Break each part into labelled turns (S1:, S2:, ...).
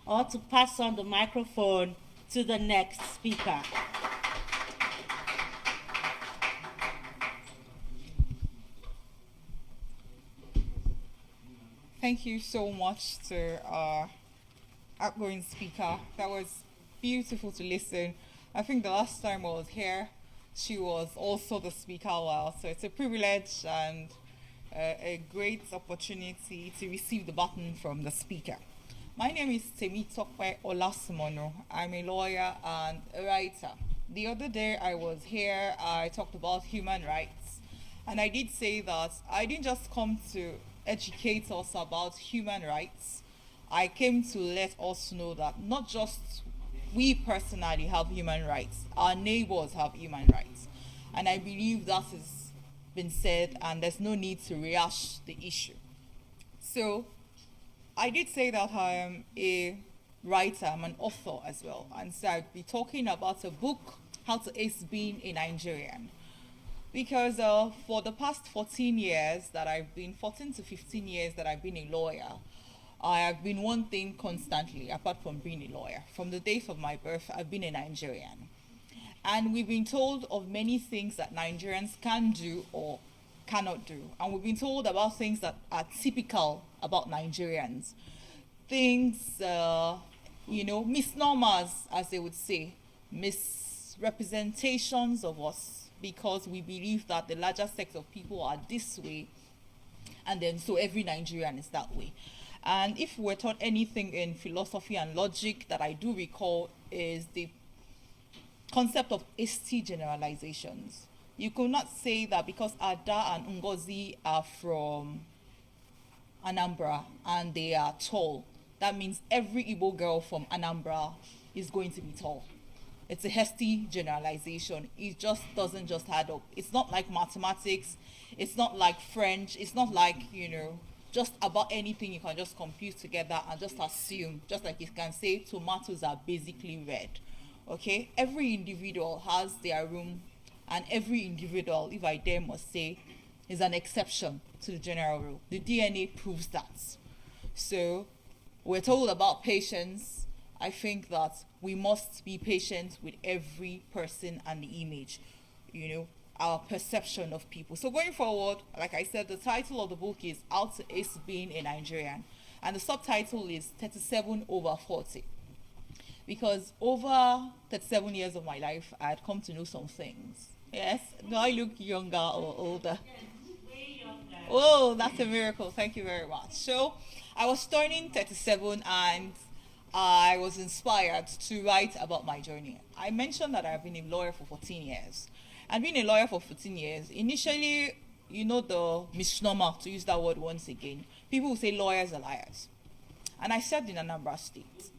S1: or to pass on the microphone to the next speaker.
S2: Thank you so much to our outgoing speaker. That was beautiful to listen. I think the last time I was here, she was also the speaker. Well, so it's a privilege and a great opportunity to receive the baton from the speaker. My name is Temitope Olasimono. I'm a lawyer and a writer. The other day I was here, I talked about human rights, and I did say that I didn't just come to educate us about human rights. I came to let us know that not just we personally have human rights, our neighbors have human rights. And I believe that has been said, and there's no need to rehash the issue. So, I did say that I am a writer, I'm an author as well. And so I'd be talking about a book, How to Ace Being a Nigerian. Because for the past 14 years that I've been, 14 to 15 years that I've been a lawyer, I have been one thing constantly, apart from being a lawyer. From the days of my birth, I've been a Nigerian. And we've been told of many things that Nigerians can do or cannot do. And we've been told about things that are typical about Nigerians. Things, misnomers, as they would say, misrepresentations of us, because we believe that the larger sex of people are this way, and then so every Nigerian is that way. And if we're taught anything in philosophy and logic that I do recall is the concept of hasty generalizations. You could not say that because Ada and Ngozi are from Anambra and they are tall, that means every Igbo girl from Anambra is going to be tall. It's a hasty generalization. It just doesn't just add up. It's not like mathematics. It's not like French. It's not like, just about anything you can just compute together and just assume. Just like you can say tomatoes are basically red. Okay? Every individual has their room, and every individual, if I dare must say, is an exception to the general rule. The DNA proves that. So, we're told about patience. I think that we must be patient with every person and the image, our perception of people. So going forward, like I said, the title of the book is How to Ace Being a Nigerian. And the subtitle is 37 over 40. Because over 37 years of my life, I had come to know some things. Yes? Do I look younger or older?
S1: Way younger.
S2: Oh, that's a miracle. Thank you very much. So I was turning 37 and I was inspired to write about my journey. I mentioned that I've been a lawyer for 14 years. And being a lawyer for 14 years, initially, the misnomer, to use that word once again, people will say lawyers are liars. And I served in Anambra State.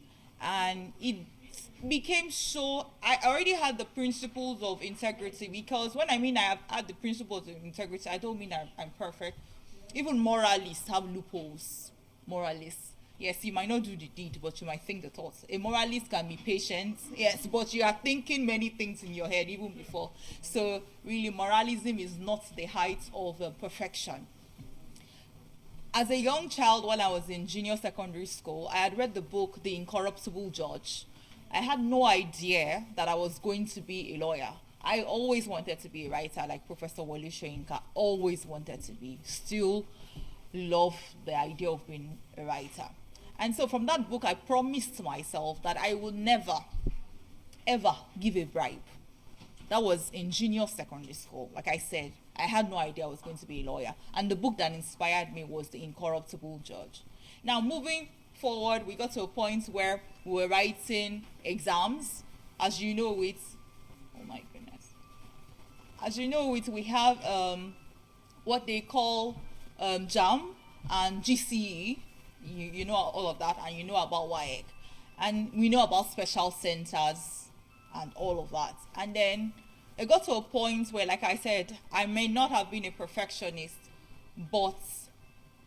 S2: And it became so, I already had the principles of integrity, because when I mean I have had the principles of integrity, I don't mean I'm perfect. Even moralists have loopholes. Moralists. Yes, you might not do the deed, but you might think the thoughts. A moralist can be patient, yes, but you are thinking many things in your head even before. So really, moralism is not the height of perfection. As a young child, when I was in junior secondary school, I had read the book The Incorruptible Judge. I had no idea that I was going to be a lawyer. I always wanted to be a writer, like Professor Wole Soyinka, always wanted to be. Still love the idea of being a writer. And so from that book, I promised myself that I would never, ever give a bribe. That was in junior secondary school. Like I said, I had no idea I was going to be a lawyer. And the book that inspired me was The Incorruptible Judge. Now, moving forward, we got to a point where we were writing exams. As you know it, oh my goodness. As you know it, we have what they call JAM and GCE. You know all of that, and you know about WAEC. And we know about special centers and all of that. And then it got to a point where, like I said, I may not have been a perfectionist, but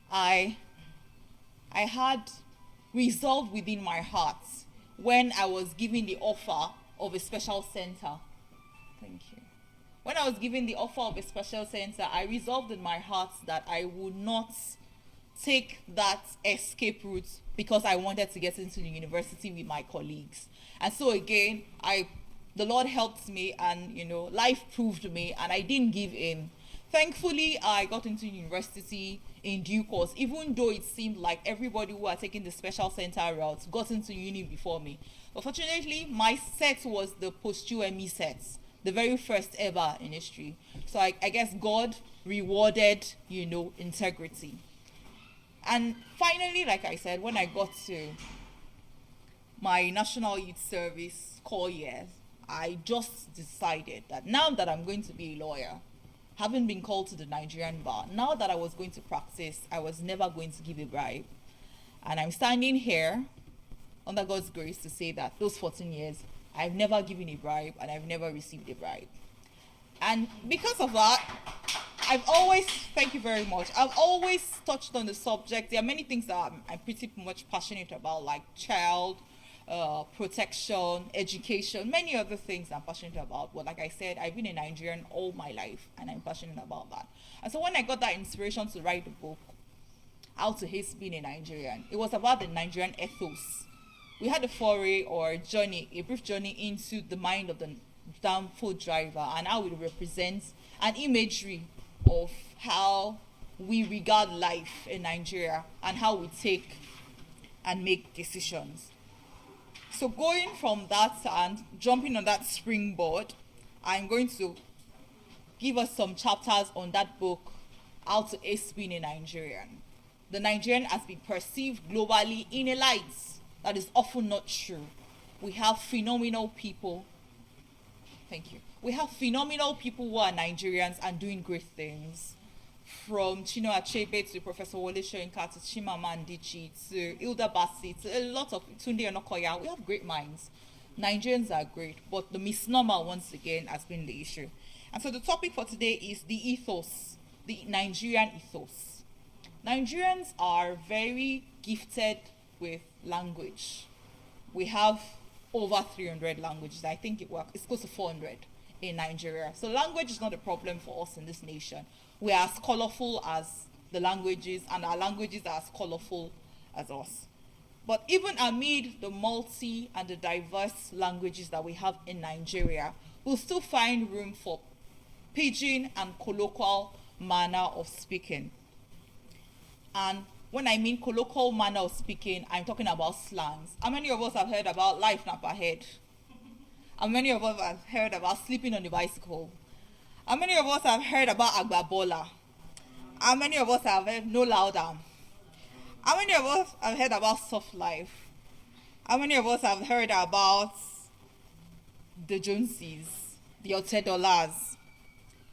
S2: I had resolved within my heart when I was given the offer of a special center. Thank you. When I was given the offer of a special center, I resolved in my heart that I would not take that escape route because I wanted to get into the university with my colleagues. And so again, the Lord helped me, and life proved me, and I didn't give in. Thankfully, I got into university in due course, even though it seemed like everybody who had taken the special center route got into uni before me. But fortunately, my set was the post-UME set, the very first ever in history. So I guess God rewarded, integrity. And finally, like I said, when I got to my National Youth Service core years, I just decided that now that I'm going to be a lawyer, having been called to the Nigerian bar, now that I was going to practice, I was never going to give a bribe. And I'm standing here under God's grace to say that those 14 years, I've never given a bribe and I've never received a bribe. And because of that, thank you very much. I've always touched on the subject. There are many things that I'm pretty much passionate about, like child protection, education, many other things I'm passionate about. But like I said, I've been a Nigerian all my life, and I'm passionate about that. And so when I got that inspiration to write the book, How to Hate Being a Nigerian, it was about the Nigerian ethos. We had a brief journey into the mind of the damn food driver and how it represents an imagery of how we regard life in Nigeria and how we take and make decisions. So going from that and jumping on that springboard, I'm going to give us some chapters on that book, How to Ace Being a Nigerian. The Nigerian has been perceived globally in a light that is often not true. We have phenomenal people. Thank you. We have phenomenal people who are Nigerians and doing great things. From Chinua Achebe to Professor Wole Soyinka to Chimamanda Adichie to Hilda Baci to a lot of Tunde Onakoya. We have great minds. Nigerians are great, but the misnomer once again has been the issue. And so the topic for today is the ethos, the Nigerian ethos. Nigerians are very gifted with language. We have over 300 languages. I think it's close to 400 in Nigeria. So language is not a problem for us in this nation. We are as colorful as the languages, and our languages are as colorful as us. But even amid the multi and the diverse languages that we have in Nigeria, we'll still find room for pidgin and colloquial manner of speaking. And when I mean colloquial manner of speaking, I'm talking about slangs. How many of us have heard about life nap ahead? How many of us have heard about sleeping on the bicycle? How many of us have heard about Agbabola? How many of us have heard no louder? How many of us have heard about soft life? How many of us have heard about the Joneses, the Otedolas?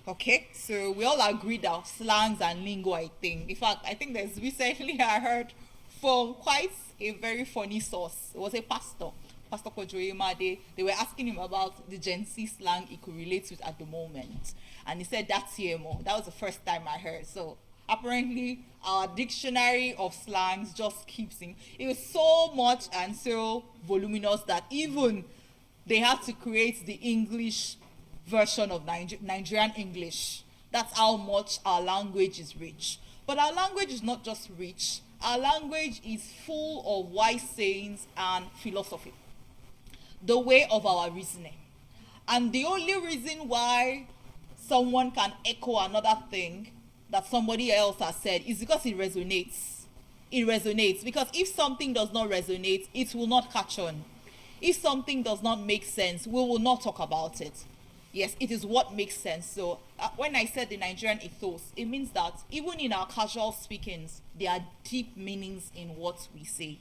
S2: Okay, so we all agree that slangs and lingo, I think. In fact, I think there's recently I heard from quite a very funny source. It was a pastor. Pastor Kojoyema, they were asking him about the Gen Z slang he could relate with at the moment. And he said, that's TMO. That was the first time I heard. So apparently our dictionary of slangs just keeps in. It was so much and so voluminous that even they had to create the English version of Nigerian English. That's how much our language is rich. But our language is not just rich. Our language is full of wise sayings and philosophy. The way of our reasoning. And the only reason why someone can echo another thing that somebody else has said is because it resonates. It resonates because if something does not resonate, it will not catch on. If something does not make sense, we will not talk about it. Yes, it is what makes sense. So when I said the Nigerian ethos, it means that even in our casual speakings, there are deep meanings in what we say.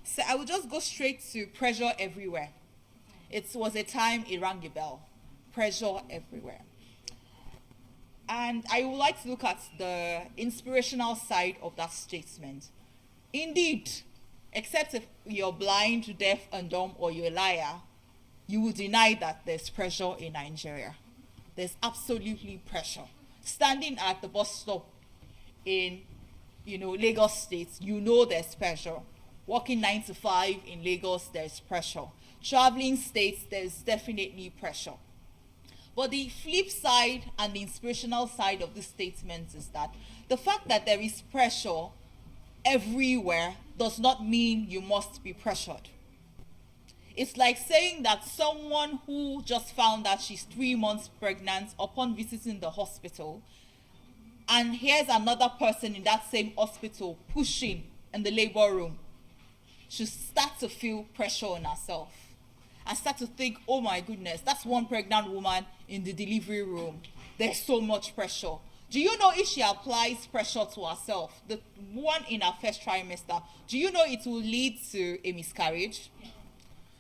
S2: So I will just go straight to pressure everywhere. It was a time it rang a bell. Pressure everywhere. And I would like to look at the inspirational side of that statement. Indeed, except if you're blind, deaf, and dumb, or you're a liar, you will deny that there's pressure in Nigeria. There's absolutely pressure. Standing at the bus stop in, Lagos State, there's pressure. Working 9 to 5 in Lagos, there's pressure. Traveling states, there's definitely pressure. But the flip side and the inspirational side of this statement is that the fact that there is pressure everywhere does not mean you must be pressured. It's like saying that someone who just found that she's 3 months pregnant upon visiting the hospital, and here's another person in that same hospital pushing in the labor room, should start to feel pressure on herself and start to think, oh my goodness, that's one pregnant woman in the delivery room. There's so much pressure. Do you know if she applies pressure to herself, the one in her first trimester, do you know it will lead to a miscarriage?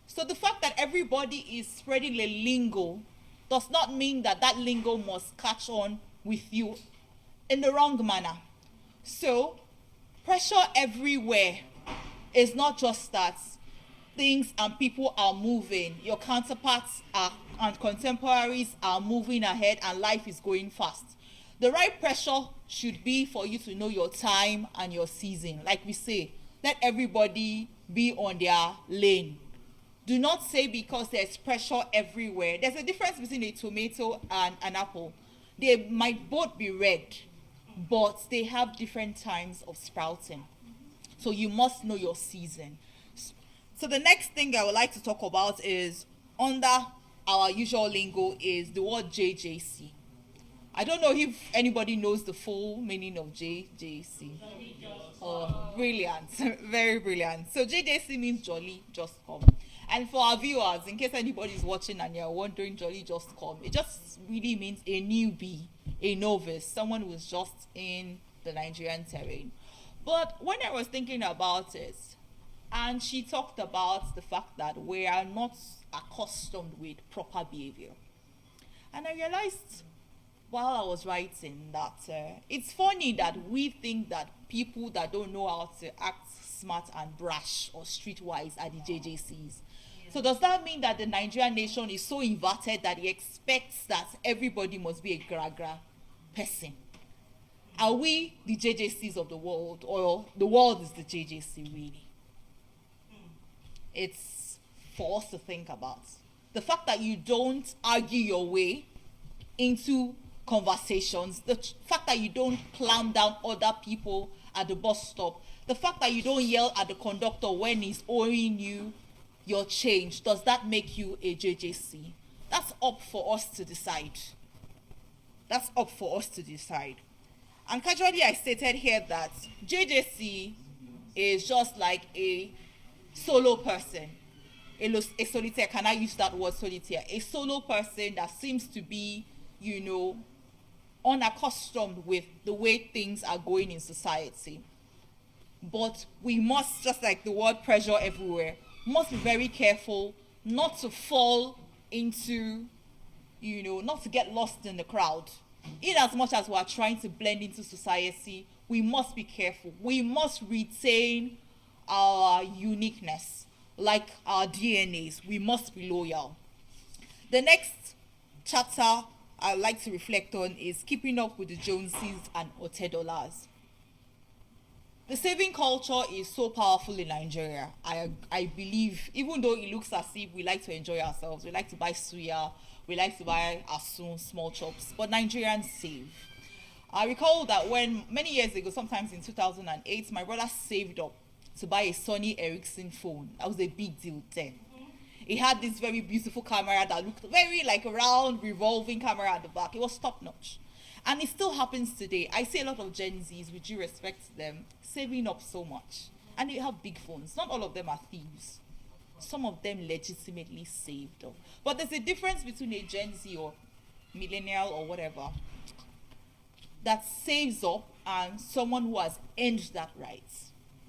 S2: So the fact that everybody is spreading a lingo does not mean that that lingo must catch on with you in the wrong manner. So pressure everywhere is not just that things and people are moving, your counterparts are and contemporaries are moving ahead and life is going fast. The right pressure should be for you to know your time and your season. Like we say, let everybody be on their lane. Do not say because there's pressure everywhere. There's a difference between a tomato and an apple. They might both be red, but they have different times of sprouting. So you must know your season. So the next thing I would like to talk about is, under our usual lingo, is the word JJC. I don't know if anybody knows the full meaning of JJC. Oh, brilliant. Very brilliant. So JJC means jolly, just come. And for our viewers, in case anybody's watching and you're wondering, jolly, just come, it just really means a newbie, a novice, someone who's just in the Nigerian terrain. But when I was thinking about it, and she talked about the fact that we are not accustomed with proper behavior. And I realized while I was writing that it's funny that we think that people that don't know how to act smart and brash or streetwise are the JJCs. So does that mean that the Nigerian nation is so inverted that he expects that everybody must be a gra-gra person? Are we the JJCs of the world, or the world is the JJC really? It's for us to think about. The fact that you don't argue your way into conversations, the fact that you don't clamp down other people at the bus stop, the fact that you don't yell at the conductor when he's owing you your change, does that make you a JJC? That's up for us to decide. That's up for us to decide. And casually I stated here that JJC is just like a solo person. A solitaire, can I use that word solitaire? A solo person that seems to be, unaccustomed with the way things are going in society. But we must, just like the word pressure everywhere, must be very careful not to fall into, not to get lost in the crowd. In as much as we are trying to blend into society, we must be careful. We must retain our uniqueness, like our DNAs. We must be loyal. The next chapter I'd like to reflect on is keeping up with the Joneses and $10. The saving culture is so powerful in Nigeria. I believe, even though it looks as if we like to enjoy ourselves, we like to buy suya, we like to buy asun, small chops, but Nigerians save. I recall that when, many years ago, sometimes in 2008, my brother saved up to buy a Sony Ericsson phone. That was a big deal then. It had this very beautiful camera that looked very like a round, revolving camera at the back. It was top notch. And it still happens today. I see a lot of Gen Zs, with due respect to them, saving up so much. And they have big phones. Not all of them are thieves. Some of them legitimately saved up. But there's a difference between a Gen Z or millennial or whatever that saves up and someone who has earned that right.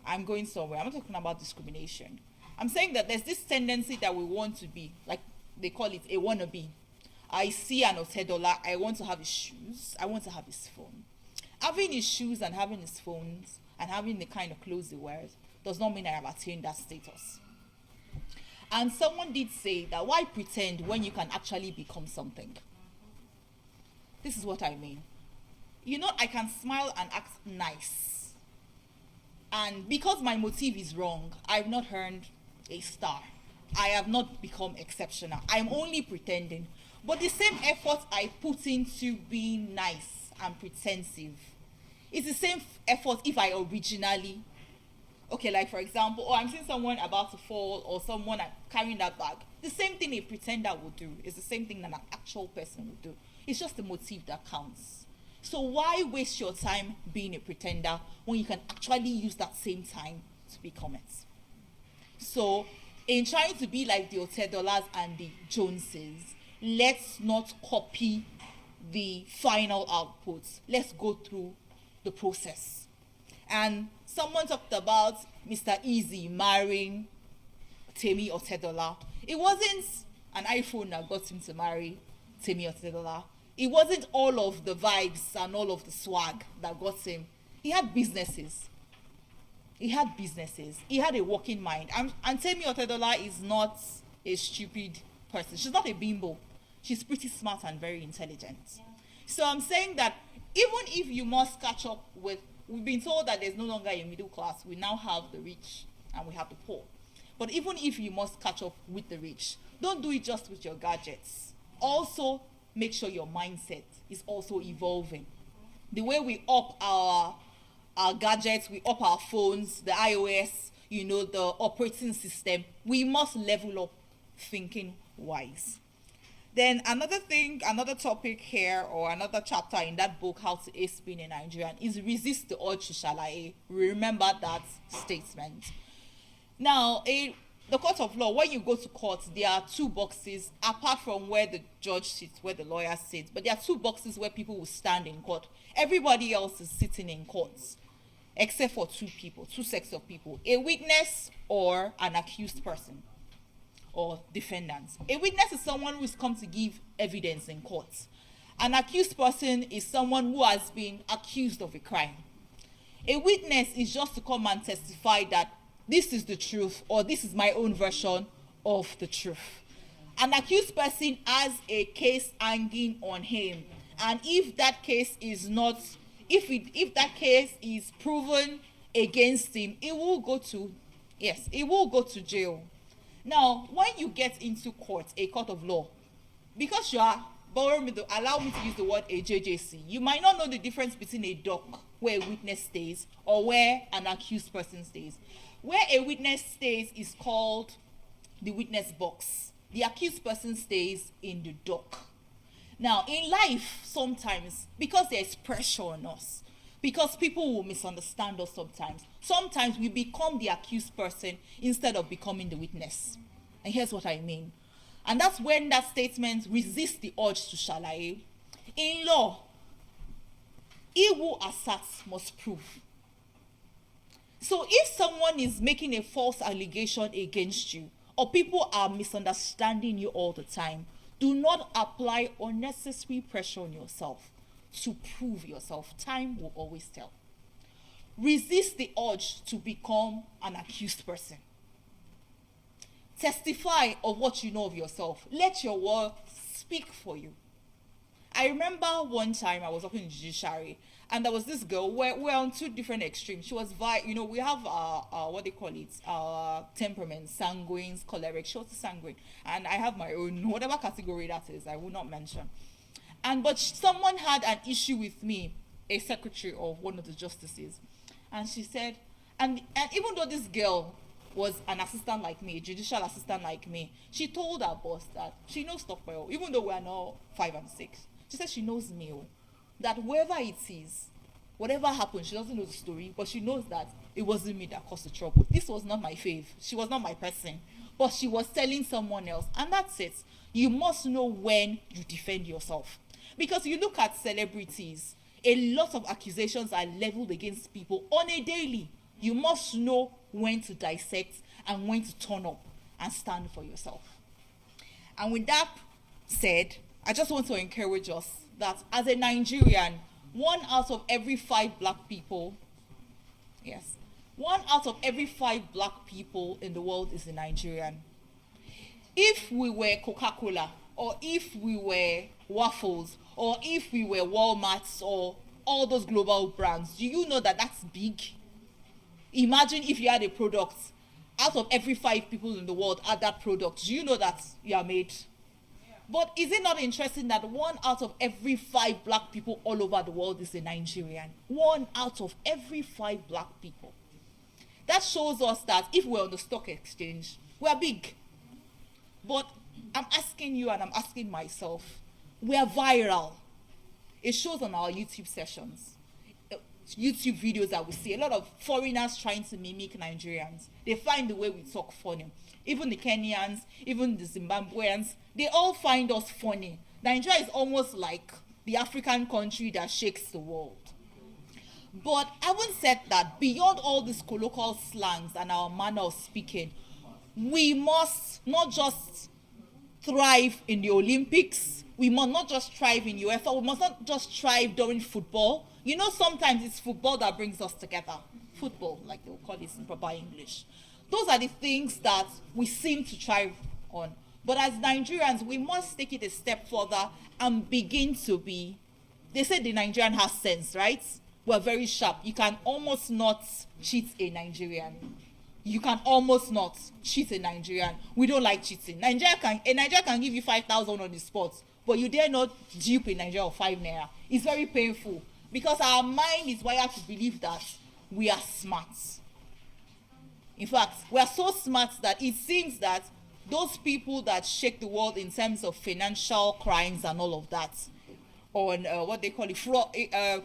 S2: I'm going somewhere. I'm not talking about discrimination. I'm saying that there's this tendency that we want to be, like they call it, a wannabe. I see an $10, I want to have his shoes, I want to have his phone. Having his shoes and having his phones and having the kind of clothes he wears does not mean I have attained that status. And someone did say that why pretend when you can actually become something? This is what I mean. I can smile and act nice. And because my motive is wrong, I've not earned a star. I have not become exceptional. I'm only pretending. But the same effort I put into being nice and pretensive is the same effort if I originally Okay, like for example, I'm seeing someone about to fall or someone carrying that bag. The same thing a pretender would do is the same thing that an actual person would do. It's just the motive that counts. So why waste your time being a pretender when you can actually use that same time to become it? So in trying to be like the Otedolas and the Joneses, let's not copy the final outputs. Let's go through the process. And someone talked about Mr. Easy marrying Temi Otedola. It wasn't an iPhone that got him to marry Temi Otedola. It wasn't all of the vibes and all of the swag that got him. He had businesses. He had a working mind. And Temi Otedola is not a stupid person. She's not a bimbo. She's pretty smart and very intelligent. Yeah. So I'm saying that even if you must catch up with, we've been told that there's no longer a middle class. We now have the rich and we have the poor. But even if you must catch up with the rich, don't do it just with your gadgets. Also, make sure your mindset is also evolving. The way we up our gadgets, we up our phones, the iOS, the operating system, we must level up thinking wise. Then another topic here, or another chapter in that book, How to Ace Being a Nigerian, is resist the urge to shalaye. Remember that statement. Now, the court of law, when you go to court, there are two boxes, apart from where the judge sits, where the lawyer sits, but there are two boxes where people will stand in court. Everybody else is sitting in courts, except for two sets of people, a witness or an accused person or defendant. A witness is someone who is come to give evidence in court. An accused person is someone who has been accused of a crime. A witness is just to come and testify that this is the truth, or this is my own version of the truth. An accused person has a case hanging on him, and if that case is not, if that case is proven against him, it will go to jail. Now, when you get into court, a court of law, because you are allow me to use the word a JJC, you might not know the difference between a dock where a witness stays or where an accused person stays. Where a witness stays is called the witness box. The accused person stays in the dock. Now, in life, sometimes, because there's pressure on us, because people will misunderstand us sometimes we become the accused person instead of becoming the witness. And here's what I mean. And that's when that statement, resist the urge to shalaye. In law, he who asserts must prove. So if someone is making a false allegation against you, or people are misunderstanding you all the time, do not apply unnecessary pressure on yourself to prove yourself. Time will always tell. Resist the urge to become an accused person. Testify of what you know of yourself. Let your word speak for you. I remember one time I was working in judiciary, and there was this girl, we're on two different extremes. She was, we have what they call it, temperament, sanguine, choleric. She was sanguine, and I have my own, whatever category that is, I will not mention. But someone had an issue with me, a secretary of one of the justices, and she said, and even though this girl was an assistant like me, a judicial assistant like me, she told her boss that she knows Stockwell, even though we are now 5 and 6. She said she knows me, that whoever it is, whatever happened, she doesn't know the story, but she knows that it wasn't me that caused the trouble. This was not my fave. She was not my person. But she was telling someone else. And that's it. You must know when you defend yourself. Because you look at celebrities, a lot of accusations are leveled against people on a daily. You must know when to dissect and when to turn up and stand for yourself. And with that said, I just want to encourage us that as a Nigerian, 1 out of every 5 black people, 1 out of every 5 black people in the world is a Nigerian. If we were Coca-Cola, or if we were Waffles, or if we were Walmarts, or all those global brands, do you know that that's big? Imagine if you had a product, out of every 5 people in the world had that product, do you know that you are made? But is it not interesting that 1 out of every 5 black people all over the world is a Nigerian? 1 out of every 5 black people. That shows us that if we're on the stock exchange, we're big. But I'm asking you and I'm asking myself, we're viral. It shows on our YouTube sessions, YouTube videos that we see. A lot of foreigners trying to mimic Nigerians. They find the way we talk funny. Even the Kenyans, even the Zimbabweans, they all find us funny. Nigeria is almost like the African country that shakes the world. But having said that, beyond all these colloquial slangs and our manner of speaking, we must not just thrive in the Olympics. We must not just thrive in UEFA. We must not just thrive during football. You know, sometimes it's football that brings us together. Football, like they'll call it in proper English. Those are the things that we seem to thrive on. But as Nigerians, we must take it a step further and begin to be, they say the Nigerian has sense, right? We're very sharp. You can almost not cheat a Nigerian. You can almost not cheat a Nigerian. We don't like cheating. A Nigerian can give you 5,000 on the spot, but you dare not dupe a Nigerian of 5 naira. It's very painful because our mind is wired to believe that we are smart. In fact, we are so smart that it seems that those people that shake the world in terms of financial crimes and all of that, on what they call it, fraud,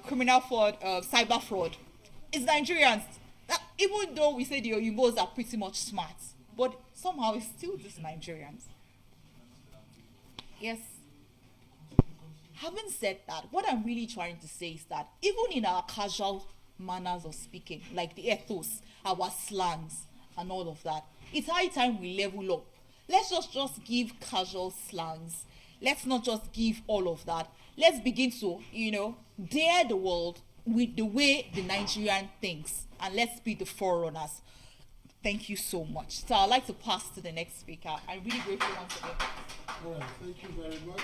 S2: criminal fraud, cyber fraud, it's Nigerians. Even though we say the Oyimbos are pretty much smart, but somehow it's still just Nigerians. Yes. Having said that, what I'm really trying to say is that even in our casual manners of speaking, like the ethos, our slangs, and all of that, it's high time we level up. Let's just give casual slangs. Let's not just give all of that. Let's begin to, dare the world with the way the Nigerian thinks, and let's be the forerunners. Thank you so much. So I'd like to pass to the next speaker. I'm really grateful once again.
S3: All right, thank you very much.